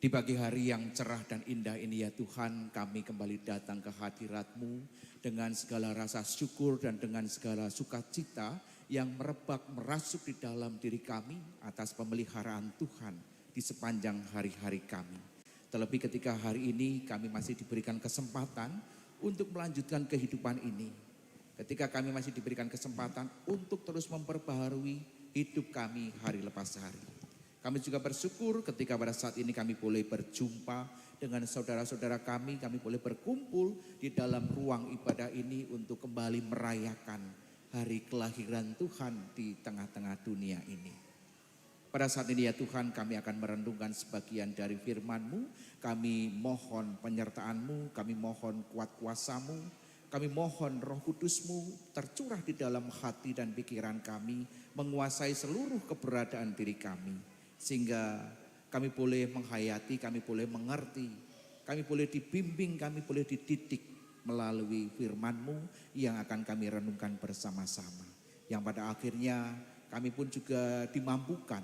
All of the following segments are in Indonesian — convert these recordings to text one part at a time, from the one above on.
Di pagi hari yang cerah dan indah ini ya Tuhan, kami kembali datang ke hadirat-Mu dengan segala rasa syukur dan dengan segala sukacita yang merebak merasuk di dalam diri kami atas pemeliharaan Tuhan di sepanjang hari-hari kami. Terlebih ketika hari ini kami masih diberikan kesempatan untuk melanjutkan kehidupan ini. Ketika kami masih diberikan kesempatan untuk terus memperbaharui hidup kami hari lepas hari. Kami juga bersyukur ketika pada saat ini kami boleh berjumpa dengan saudara-saudara kami boleh berkumpul di dalam ruang ibadah ini untuk kembali merayakan hari kelahiran Tuhan di tengah-tengah dunia ini. Pada saat ini ya Tuhan, kami akan merenungkan sebagian dari firman-Mu, kami mohon penyertaan-Mu, kami mohon kuat kuasa-Mu, kami mohon Roh Kudus-Mu tercurah di dalam hati dan pikiran kami, menguasai seluruh keberadaan diri kami. Sehingga kami boleh menghayati, kami boleh mengerti, kami boleh dibimbing, kami boleh dididik melalui firman-Mu yang akan kami renungkan bersama-sama. Yang pada akhirnya kami pun juga dimampukan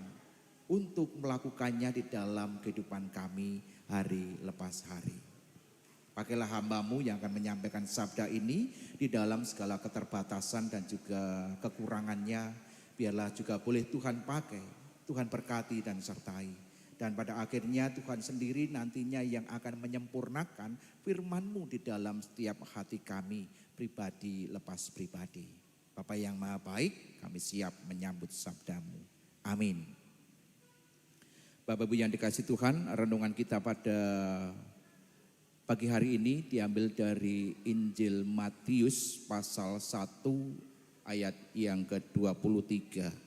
untuk melakukannya di dalam kehidupan kami hari lepas hari. Pakailah hamba-Mu yang akan menyampaikan sabda ini di dalam segala keterbatasan dan juga kekurangannya. Biarlah juga boleh Tuhan pakai. Tuhan berkati dan sertai. Dan pada akhirnya Tuhan sendiri nantinya yang akan menyempurnakan firman-Mu di dalam setiap hati kami, pribadi lepas pribadi. Bapa yang Maha Baik, kami siap menyambut sabda-Mu. Amin. Bapak Ibu yang dikasih Tuhan, renungan kita pada pagi hari ini diambil dari Injil Matius pasal 1 ayat yang ke-23.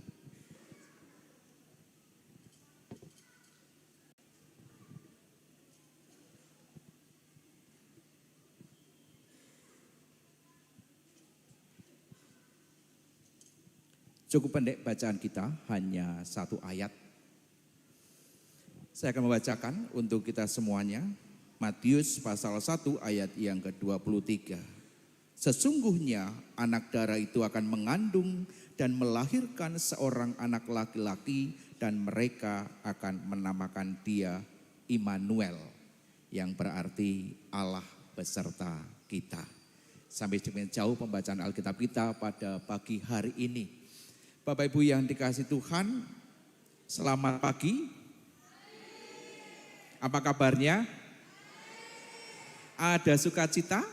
Cukup pendek bacaan kita, hanya satu ayat. Saya akan membacakan untuk kita semuanya. Matius pasal 1 ayat yang ke-23. Sesungguhnya anak darah itu akan mengandung dan melahirkan seorang anak laki-laki dan mereka akan menamakan dia Immanuel, yang berarti Allah beserta kita. Sampai demikian jauh pembacaan Alkitab kita pada pagi hari ini. Bapak Ibu yang dikasih Tuhan, selamat pagi. Apa kabarnya? Ada sukacita?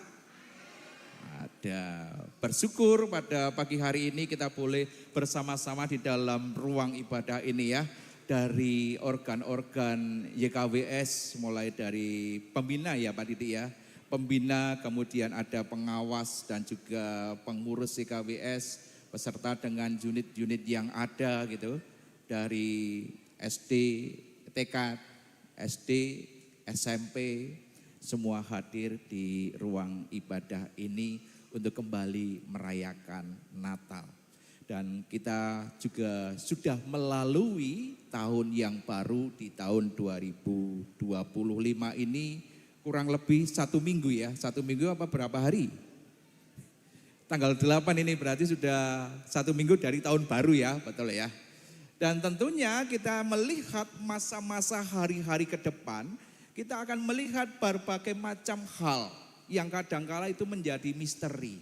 Ada. Bersyukur pada pagi hari ini kita boleh bersama-sama di dalam ruang ibadah ini ya. Dari organ-organ YKWS, mulai dari pembina ya Pak Didi ya. Pembina, kemudian ada pengawas dan juga pengurus YKWS. Beserta dengan unit-unit yang ada gitu, dari SD, TK, SD, SMP, semua hadir di ruang ibadah ini untuk kembali merayakan Natal. Dan kita juga sudah melalui tahun yang baru di tahun 2025 ini kurang lebih 1 minggu ya, 1 minggu apa berapa hari? Tanggal 8 ini berarti sudah 1 minggu dari tahun baru ya, betul ya. Dan tentunya kita melihat masa-masa hari-hari ke depan, kita akan melihat berbagai macam hal yang kadangkala itu menjadi misteri.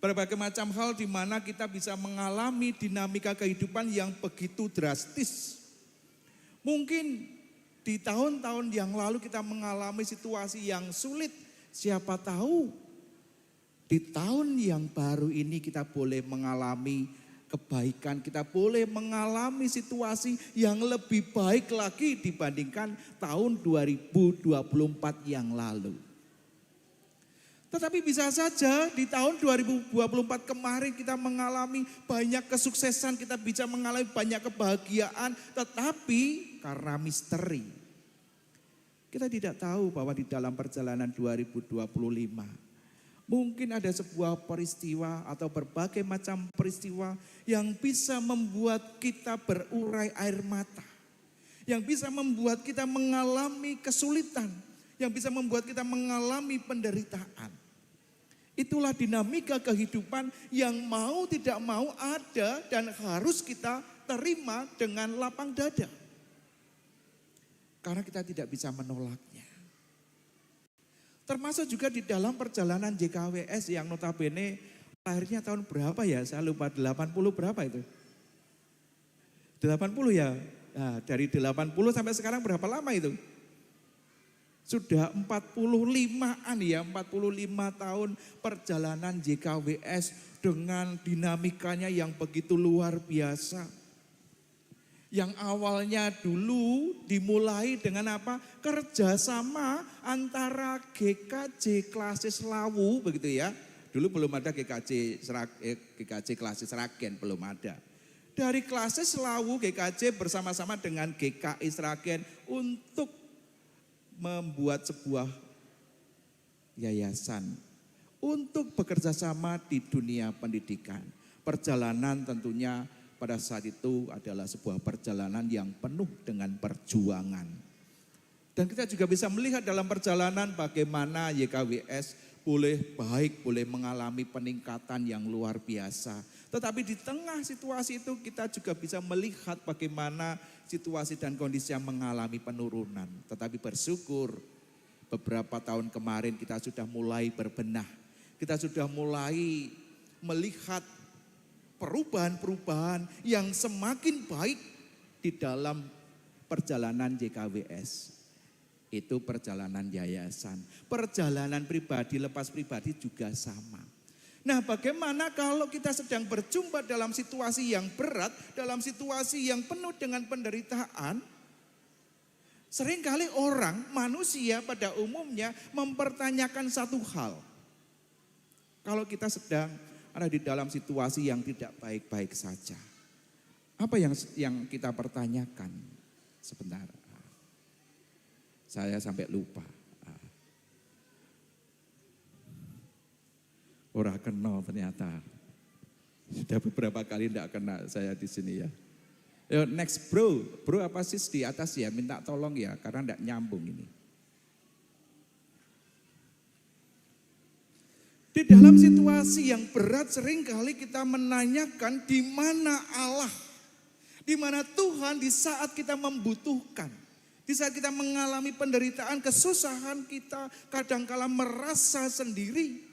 Berbagai macam hal di mana kita bisa mengalami dinamika kehidupan yang begitu drastis. Mungkin di tahun-tahun yang lalu kita mengalami situasi yang sulit, siapa tahu di tahun yang baru ini kita boleh mengalami kebaikan, kita boleh mengalami situasi yang lebih baik lagi dibandingkan tahun 2024 yang lalu. Tetapi bisa saja di tahun 2024 kemarin kita mengalami banyak kesuksesan, kita bisa mengalami banyak kebahagiaan, tetapi karena misteri. Kita tidak tahu bahwa di dalam perjalanan 2025 mungkin ada sebuah peristiwa atau berbagai macam peristiwa yang bisa membuat kita berurai air mata. Yang bisa membuat kita mengalami kesulitan. Yang bisa membuat kita mengalami penderitaan. Itulah dinamika kehidupan yang mau tidak mau ada dan harus kita terima dengan lapang dada. karena kita tidak bisa menolaknya. Termasuk juga di dalam perjalanan JKWS yang notabene lahirnya tahun berapa ya? Saya lupa, 80 berapa itu? 80 ya? Nah, dari 80 sampai sekarang berapa lama itu? Sudah 45-an ya, 45 tahun perjalanan JKWS dengan dinamikanya yang begitu luar biasa. Yang awalnya dulu dimulai dengan apa? Kerjasama antara GKJ Klasis Lawu begitu ya. Dulu belum ada GKJ Klasis Sragen, belum ada. Dari Klasis Lawu GKJ bersama-sama dengan GKI Sragen untuk membuat sebuah yayasan untuk bekerja sama di dunia pendidikan. Perjalanan tentunya pada saat itu adalah sebuah perjalanan yang penuh dengan perjuangan. Dan kita juga bisa melihat dalam perjalanan bagaimana YKWS boleh baik, boleh mengalami peningkatan yang luar biasa. Tetapi di tengah situasi itu kita juga bisa melihat bagaimana situasi dan kondisi yang mengalami penurunan. Tetapi bersyukur beberapa tahun kemarin kita sudah mulai berbenah. Kita sudah mulai melihat perubahan-perubahan yang semakin baik di dalam perjalanan JKWS. Itu perjalanan yayasan. Perjalanan pribadi, lepas pribadi juga sama. Nah, bagaimana kalau kita sedang berjumpa dalam situasi yang berat, dalam situasi yang penuh dengan penderitaan? Seringkali orang, manusia pada umumnya mempertanyakan satu hal. Kalau kita sedang ada di dalam situasi yang tidak baik-baik saja. Apa yang kita pertanyakan? Sebentar. Saya sampai lupa. Ora kena ternyata. Sudah beberapa kali tidak kena saya di sini ya. Next bro. Bro apa sih di atas ya? Minta tolong ya karena tidak nyambung ini. Di dalam situasi yang berat seringkali kita menanyakan di mana Allah, di mana Tuhan di saat kita membutuhkan, di saat kita mengalami penderitaan, kesusahan kita kadangkala merasa sendiri,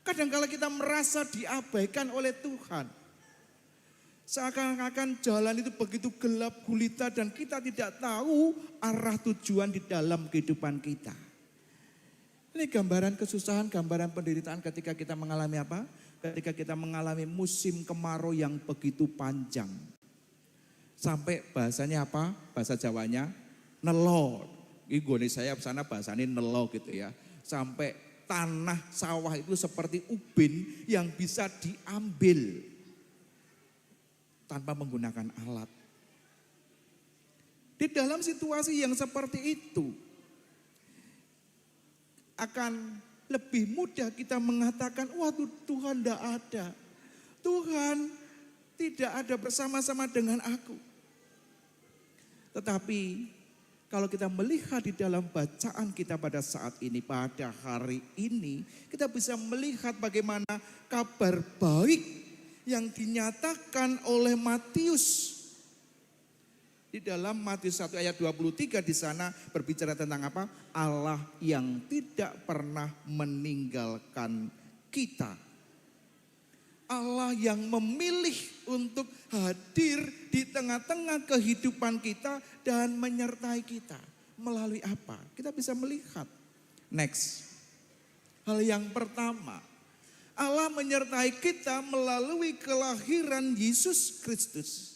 kadangkala kita merasa diabaikan oleh Tuhan. Seakan-akan jalan itu begitu gelap gulita dan kita tidak tahu arah tujuan di dalam kehidupan kita. Ini gambaran kesusahan, gambaran penderitaan ketika kita mengalami apa? Ketika kita mengalami musim kemarau yang begitu panjang. Sampai bahasanya apa? Bahasa Jawanya nelo. Ini gone saya sana bahasanya nelo gitu ya. Sampai tanah sawah itu seperti ubin yang bisa diambil tanpa menggunakan alat. Di dalam situasi yang seperti itu, akan lebih mudah kita mengatakan, waduh Tuhan tidak ada. Tuhan tidak ada bersama-sama dengan aku. Tetapi kalau kita melihat di dalam bacaan kita pada saat ini, pada hari ini, kita bisa melihat bagaimana kabar baik yang dinyatakan oleh Matius. Di dalam Matius 1 ayat 23 di sana berbicara tentang apa? Allah yang tidak pernah meninggalkan kita. Allah yang memilih untuk hadir di tengah-tengah kehidupan kita dan menyertai kita. Melalui apa? Kita bisa melihat. Next. Hal yang pertama, Allah menyertai kita melalui kelahiran Yesus Kristus.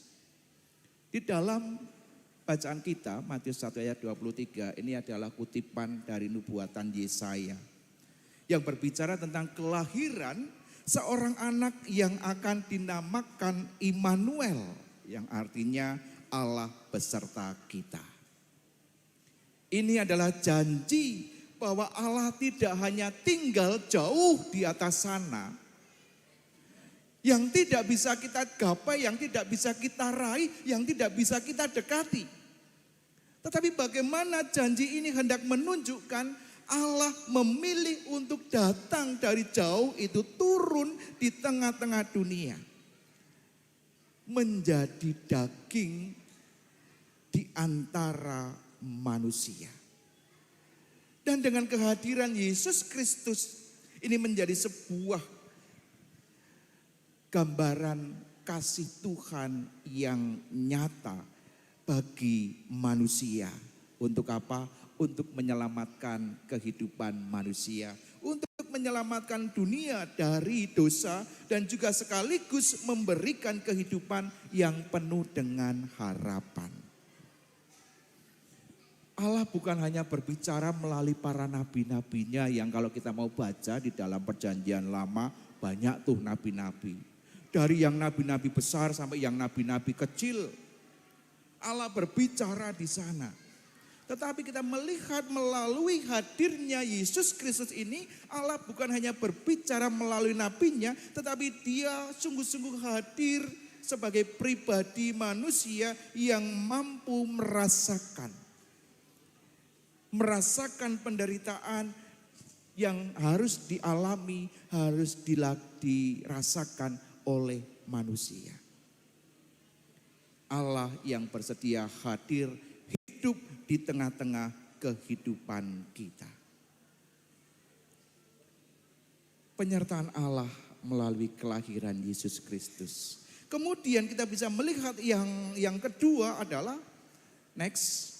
Di dalam bacaan kita, Matius 1 ayat 23, ini adalah kutipan dari nubuatan Yesaya. Yang berbicara tentang kelahiran seorang anak yang akan dinamakan Immanuel. Yang artinya Allah beserta kita. Ini adalah janji bahwa Allah tidak hanya tinggal jauh di atas sana, yang tidak bisa kita gapai, yang tidak bisa kita raih, yang tidak bisa kita dekati. Tetapi bagaimana janji ini hendak menunjukkan Allah memilih untuk datang dari jauh itu turun di tengah-tengah dunia. Menjadi daging di antara manusia. Dan dengan kehadiran Yesus Kristus ini menjadi sebuah gambaran kasih Tuhan yang nyata bagi manusia. Untuk apa? Untuk menyelamatkan kehidupan manusia. Untuk menyelamatkan dunia dari dosa dan juga sekaligus memberikan kehidupan yang penuh dengan harapan. Allah bukan hanya berbicara melalui para nabi-nabinya yang kalau kita mau baca di dalam perjanjian lama banyak tuh nabi-nabi. Dari yang nabi-nabi besar sampai yang nabi-nabi kecil. Allah berbicara di sana. Tetapi kita melihat melalui hadirnya Yesus Kristus ini, Allah bukan hanya berbicara melalui nabinya, tetapi dia sungguh-sungguh hadir sebagai pribadi manusia yang mampu merasakan penderitaan yang harus dialami, harus dirasakan oleh manusia. Allah yang bersedia hadir hidup di tengah-tengah kehidupan kita. Penyertaan Allah melalui kelahiran Yesus Kristus. Kemudian kita bisa melihat yang kedua adalah next.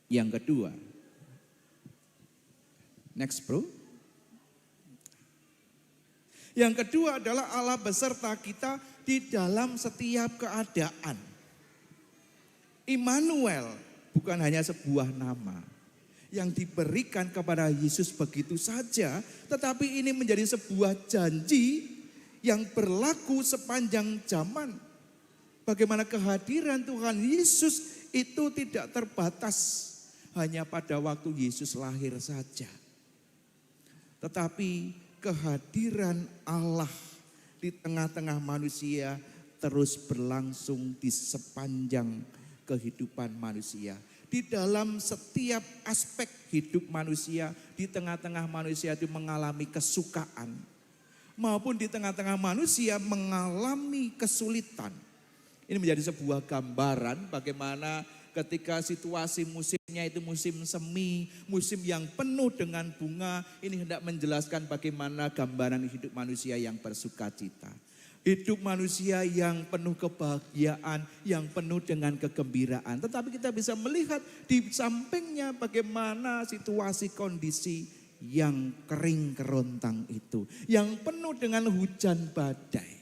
Yang kedua. Next bro. Yang kedua adalah Allah beserta kita di dalam setiap keadaan. Immanuel bukan hanya sebuah nama yang diberikan kepada Yesus begitu saja, tetapi ini menjadi sebuah janji yang berlaku sepanjang zaman. Bagaimana kehadiran Tuhan Yesus itu tidak terbatas hanya pada waktu Yesus lahir saja. Tetapi kehadiran Allah di tengah-tengah manusia terus berlangsung di sepanjang kehidupan manusia. Di dalam setiap aspek hidup manusia, di tengah-tengah manusia itu mengalami kesukaan. Maupun di tengah-tengah manusia mengalami kesulitan. Ini menjadi sebuah gambaran bagaimana ketika situasi musimnya itu musim semi, musim yang penuh dengan bunga, ini hendak menjelaskan bagaimana gambaran hidup manusia yang bersukacita. Hidup manusia yang penuh kebahagiaan, yang penuh dengan kegembiraan. Tetapi kita bisa melihat di sampingnya bagaimana situasi kondisi yang kering kerontang itu, yang penuh dengan hujan badai.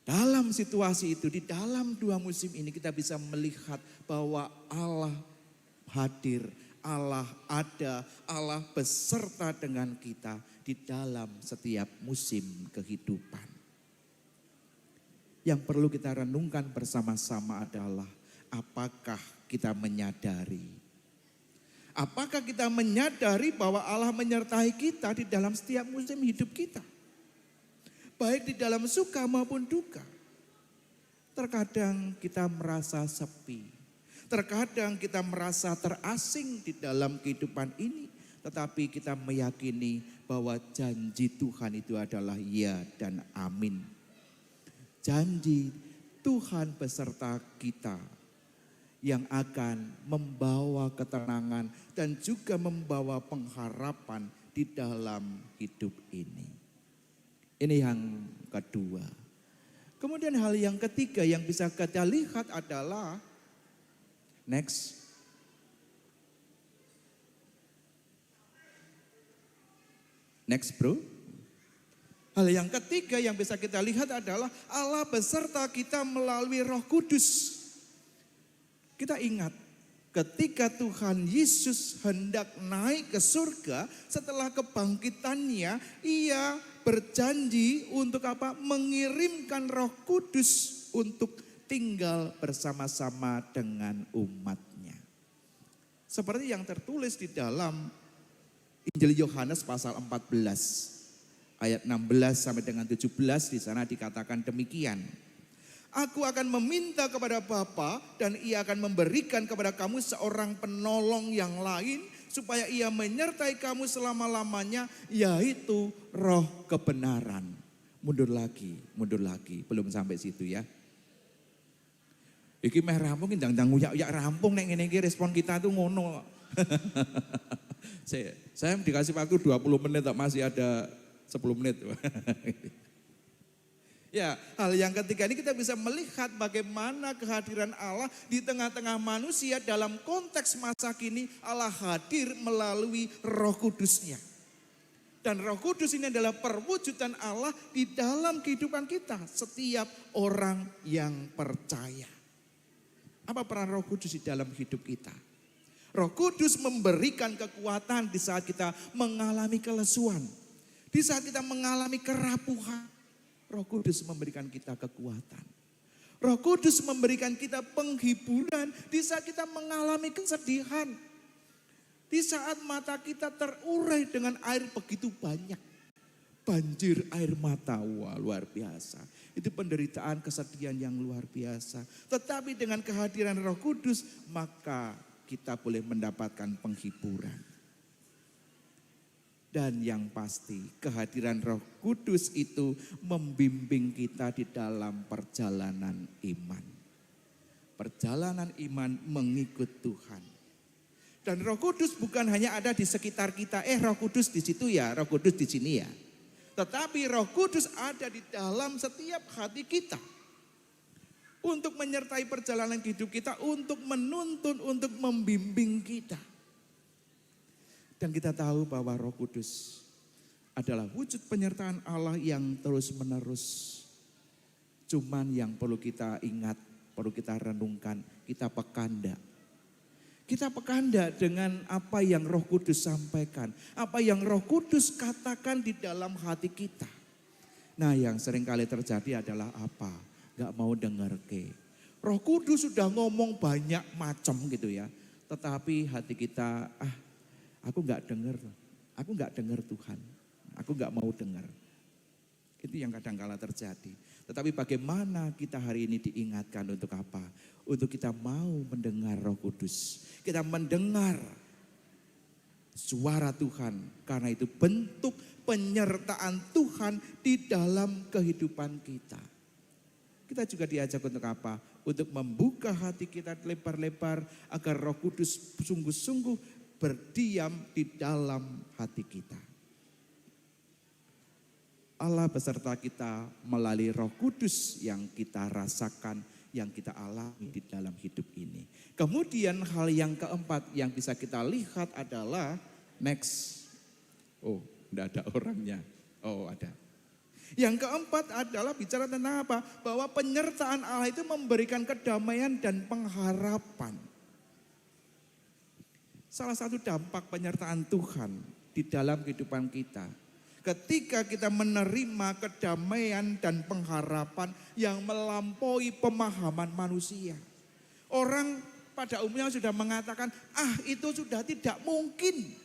Dalam situasi itu, di dalam dua musim ini kita bisa melihat bahwa Allah hadir, Allah ada, Allah beserta dengan kita di dalam setiap musim kehidupan. Yang perlu kita renungkan bersama-sama adalah apakah kita menyadari? Apakah kita menyadari bahwa Allah menyertai kita di dalam setiap musim hidup kita? Baik di dalam suka maupun duka. Terkadang kita merasa sepi. Terkadang kita merasa terasing di dalam kehidupan ini. Tetapi kita meyakini bahwa janji Tuhan itu adalah ya dan amin. Janji Tuhan beserta kita yang akan membawa ketenangan dan juga membawa pengharapan di dalam hidup ini. Ini yang kedua. Kemudian hal yang ketiga yang bisa kita lihat adalah next. Next bro. Hal yang ketiga yang bisa kita lihat adalah Allah beserta kita melalui Roh Kudus. Kita ingat ketika Tuhan Yesus hendak naik ke surga setelah kebangkitannya, ia berjanji untuk apa? Mengirimkan Roh Kudus untuk tinggal bersama-sama dengan umatnya. Seperti yang tertulis di dalam Injil Yohanes pasal 14 ayat 16 sampai dengan 17, di sana dikatakan demikian. Aku akan meminta kepada Bapa dan ia akan memberikan kepada kamu seorang penolong yang lain supaya ia menyertai kamu selama-lamanya, yaitu Roh kebenaran. Mundur lagi, belum sampai situ ya. Iki meh rampung ndang-ndang uyak-uyak rampung nek ngene iki respon kita tuh ngono. Saya dikasih waktu 20 menit masih ada 10 menit. Ya, hal yang ketiga ini kita bisa melihat bagaimana kehadiran Allah di tengah-tengah manusia dalam konteks masa kini. Allah hadir melalui Roh Kudus-Nya. Dan Roh Kudus ini adalah perwujudan Allah di dalam kehidupan kita, setiap orang yang percaya. Apa peran Roh Kudus di dalam hidup kita? Roh Kudus memberikan kekuatan di saat kita mengalami kelesuan, di saat kita mengalami kerapuhan. Roh Kudus memberikan kita kekuatan. Roh Kudus memberikan kita penghiburan di saat kita mengalami kesedihan. Di saat mata kita terurai dengan air begitu banyak. Banjir air mata, wah luar biasa. Itu penderitaan, kesedihan yang luar biasa. Tetapi dengan kehadiran Roh Kudus, maka kita boleh mendapatkan penghiburan. Dan yang pasti kehadiran Roh Kudus itu membimbing kita di dalam perjalanan iman. Perjalanan iman mengikut Tuhan. Dan Roh Kudus bukan hanya ada di sekitar kita, Roh Kudus di situ ya, Roh Kudus di sini ya. Tetapi Roh Kudus ada di dalam setiap hati kita. Untuk menyertai perjalanan hidup kita, untuk menuntun, untuk membimbing kita. Dan kita tahu bahwa Roh Kudus adalah wujud penyertaan Allah yang terus-menerus. Cuman yang perlu kita ingat, perlu kita renungkan, kita pekanda. Kita pekanda dengan apa yang Roh Kudus sampaikan, apa yang Roh Kudus katakan di dalam hati kita. Nah, yang seringkali terjadi adalah apa? Gak mau dengar ke. Roh Kudus sudah ngomong banyak macam gitu ya. Tetapi hati kita, aku gak dengar Tuhan, aku gak mau dengar. Itu yang kadang-kala terjadi. Tetapi bagaimana kita hari ini diingatkan untuk apa? Untuk kita mau mendengar Roh Kudus. Kita mendengar suara Tuhan. Karena itu bentuk penyertaan Tuhan di dalam kehidupan kita. Kita juga diajak untuk apa? Untuk membuka hati kita lebar-lebar agar Roh Kudus sungguh-sungguh berdiam di dalam hati kita. Allah beserta kita melalui Roh Kudus yang kita rasakan, yang kita alami di dalam hidup ini. Kemudian hal yang keempat yang bisa kita lihat adalah next. Oh, tidak ada orangnya. Oh, ada. Yang keempat adalah bicara tentang apa? Bahwa penyertaan Allah itu memberikan kedamaian dan pengharapan. Salah satu dampak penyertaan Tuhan di dalam kehidupan kita. Ketika kita menerima kedamaian dan pengharapan yang melampaui pemahaman manusia. Orang pada umumnya sudah mengatakan, itu sudah tidak mungkin.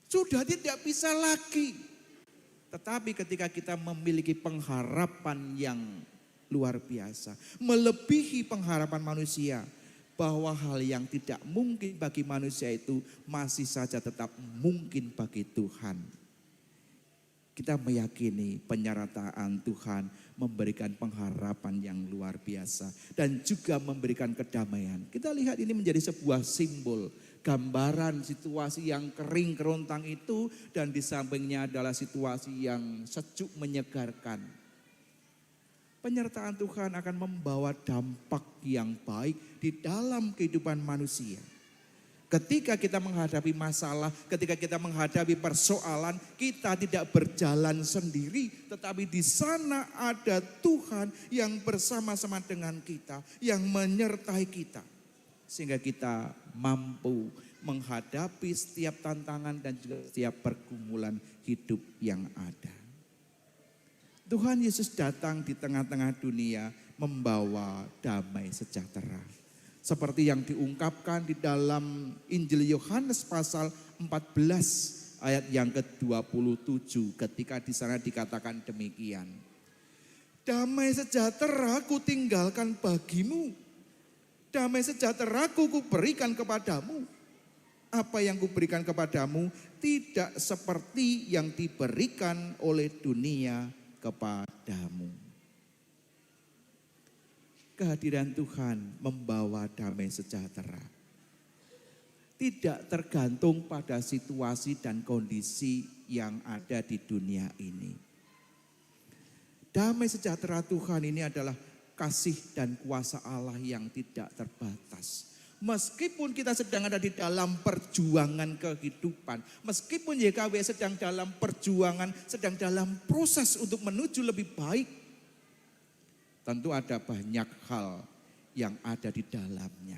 Sudah tidak bisa lagi. Tetapi ketika kita memiliki pengharapan yang luar biasa. Melebihi pengharapan manusia. Bahwa hal yang tidak mungkin bagi manusia itu masih saja tetap mungkin bagi Tuhan. Kita meyakini penyertaan Tuhan memberikan pengharapan yang luar biasa. Dan juga memberikan kedamaian. Kita lihat ini menjadi sebuah simbol. Gambaran situasi yang kering kerontang itu. Dan di sampingnya adalah situasi yang sejuk menyegarkan. Penyertaan Tuhan akan membawa dampak yang baik di dalam kehidupan manusia. Ketika kita menghadapi masalah, ketika kita menghadapi persoalan, kita tidak berjalan sendiri. Tetapi di sana ada Tuhan yang bersama-sama dengan kita, yang menyertai kita. Sehingga kita mampu menghadapi setiap tantangan dan juga setiap pergumulan hidup yang ada. Tuhan Yesus datang di tengah-tengah dunia membawa damai sejahtera. Seperti yang diungkapkan di dalam Injil Yohanes pasal 14 ayat yang ke-27 ketika di sana dikatakan demikian. Damai sejahtera ku tinggalkan bagimu. Damai sejahtera ku berikan kepadamu. Apa yang kuberikan kepadamu tidak seperti yang diberikan oleh dunia kepadamu. Kehadiran Tuhan membawa damai sejahtera. Tidak tergantung pada situasi dan kondisi yang ada di dunia ini. Damai sejahtera Tuhan ini adalah kasih dan kuasa Allah yang tidak terbatas. Meskipun kita sedang ada di dalam perjuangan kehidupan, meskipun YKW sedang dalam perjuangan, sedang dalam proses untuk menuju lebih baik, tentu ada banyak hal yang ada di dalamnya.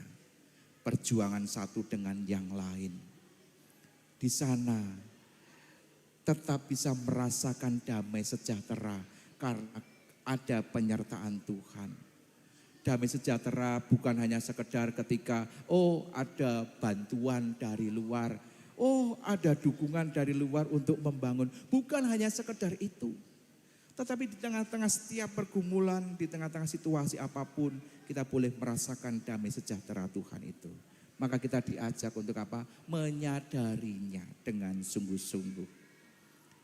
Perjuangan satu dengan yang lain. Di sana tetap bisa merasakan damai sejahtera karena ada penyertaan Tuhan. Damai sejahtera bukan hanya sekedar ketika ada bantuan dari luar, ada dukungan dari luar untuk membangun. Bukan hanya sekedar itu. Tetapi di tengah-tengah setiap pergumulan, di tengah-tengah situasi apapun, kita boleh merasakan damai sejahtera Tuhan itu. Maka kita diajak untuk apa? Menyadarinya dengan sungguh-sungguh.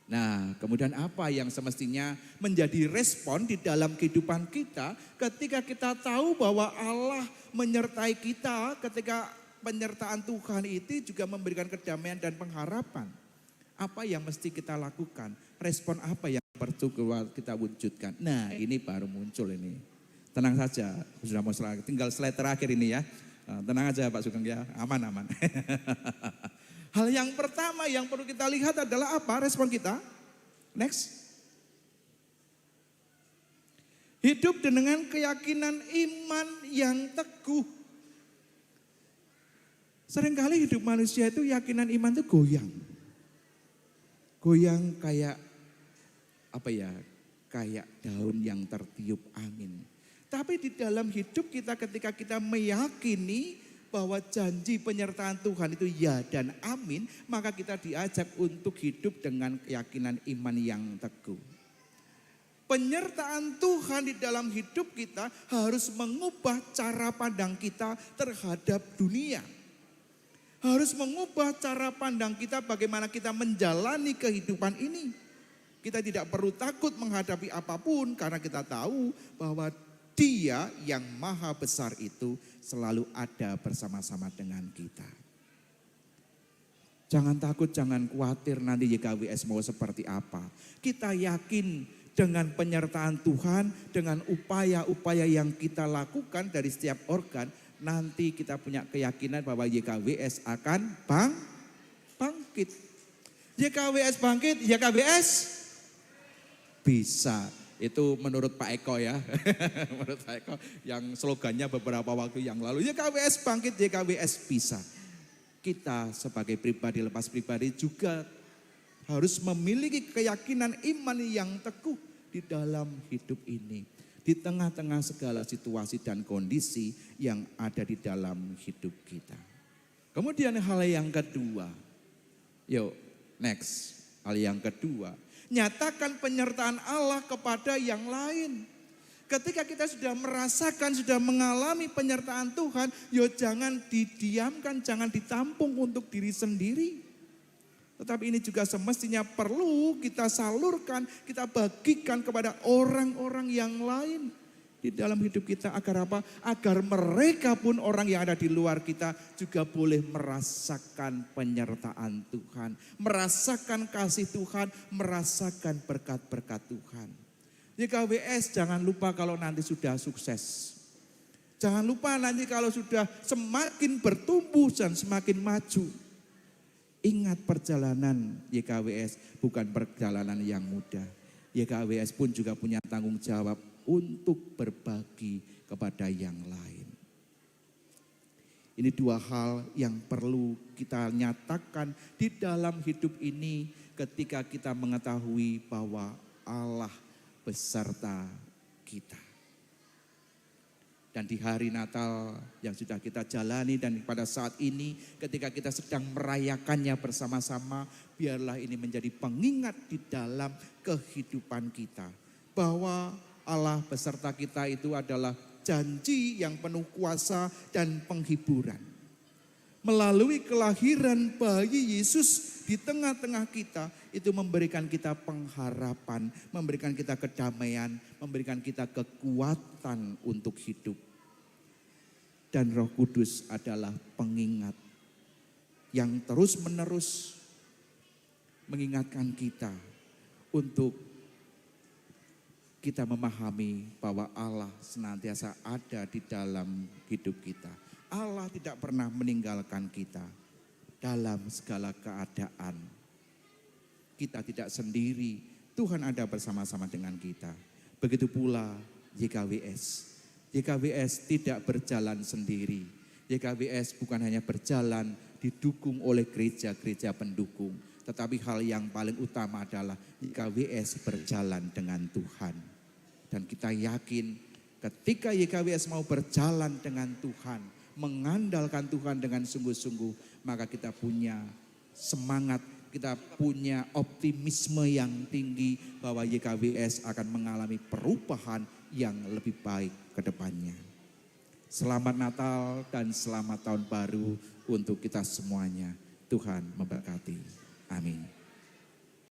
Nah, kemudian apa yang semestinya menjadi respon di dalam kehidupan kita ketika kita tahu bahwa Allah menyertai kita, ketika penyertaan Tuhan itu juga memberikan kedamaian dan pengharapan. Apa yang mesti kita lakukan? Respon apa yang perlu kita wujudkan? Nah, ini baru muncul ini. Tenang saja, sudah mau tinggal slide terakhir ini ya. Tenang aja Pak Sugeng ya, aman-aman. Hal yang pertama yang perlu kita lihat adalah apa respon kita? Next. Hidup dengan keyakinan iman yang teguh. Seringkali hidup manusia itu keyakinan iman itu goyang. Goyang kayak kayak daun yang tertiup angin. Tapi di dalam hidup kita ketika kita meyakini bahwa janji penyertaan Tuhan itu ya dan amin, maka kita diajak untuk hidup dengan keyakinan iman yang teguh. Penyertaan Tuhan di dalam hidup kita harus mengubah cara pandang kita terhadap dunia. Harus mengubah cara pandang kita bagaimana kita menjalani kehidupan ini. Kita tidak perlu takut menghadapi apapun karena kita tahu bahwa Dia yang maha besar itu selalu ada bersama-sama dengan kita. Jangan takut, jangan khawatir nanti YKWS mau seperti apa. Kita yakin dengan penyertaan Tuhan, dengan upaya-upaya yang kita lakukan dari setiap organ, nanti kita punya keyakinan bahwa YKWS akan bangkit. YKWS bangkit, YKWS bisa. Itu menurut Pak Eko ya. Menurut Pak Eko yang slogannya beberapa waktu yang lalu. YKWS bangkit, YKWS bisa. Kita sebagai pribadi, lepas pribadi juga harus memiliki keyakinan iman yang teguh di dalam hidup ini. Di tengah-tengah segala situasi dan kondisi yang ada di dalam hidup kita. Kemudian hal yang kedua. Yuk, next. Hal yang kedua. Nyatakan penyertaan Allah kepada yang lain. Ketika kita sudah merasakan, sudah mengalami penyertaan Tuhan, jangan didiamkan, jangan ditampung untuk diri sendiri. Tetapi ini juga semestinya perlu kita salurkan, kita bagikan kepada orang-orang yang lain di dalam hidup kita. Agar apa? Agar mereka pun orang yang ada di luar kita juga boleh merasakan penyertaan Tuhan. Merasakan kasih Tuhan, merasakan berkat-berkat Tuhan. YKWS jangan lupa kalau nanti sudah sukses. Jangan lupa nanti kalau sudah semakin bertumbuh dan semakin maju. Ingat perjalanan YKWS bukan perjalanan yang mudah. YKWS pun juga punya tanggung jawab untuk berbagi kepada yang lain. Ini dua hal yang perlu kita nyatakan di dalam hidup ini ketika kita mengetahui bahwa Allah beserta kita. Dan di hari Natal yang sudah kita jalani dan pada saat ini ketika kita sedang merayakannya bersama-sama, biarlah ini menjadi pengingat di dalam kehidupan kita. Bahwa Allah beserta kita itu adalah janji yang penuh kuasa dan penghiburan. Melalui kelahiran bayi Yesus di tengah-tengah kita itu memberikan kita pengharapan, memberikan kita kedamaian, memberikan kita kekuatan untuk hidup. Dan Roh Kudus adalah pengingat yang terus-menerus mengingatkan kita untuk kita memahami bahwa Allah senantiasa ada di dalam hidup kita. Allah tidak pernah meninggalkan kita dalam segala keadaan. Kita tidak sendiri, Tuhan ada bersama-sama dengan kita. Begitu pula YKWS. YKWS tidak berjalan sendiri. YKWS bukan hanya berjalan didukung oleh gereja-gereja pendukung. Tetapi hal yang paling utama adalah YKWS berjalan dengan Tuhan. Dan kita yakin ketika YKWS mau berjalan dengan Tuhan, mengandalkan Tuhan dengan sungguh-sungguh, maka kita punya semangat, kita punya optimisme yang tinggi bahwa YKWS akan mengalami perubahan yang lebih baik ke depannya. Selamat Natal dan selamat Tahun Baru untuk kita semuanya. Tuhan memberkati. Amin.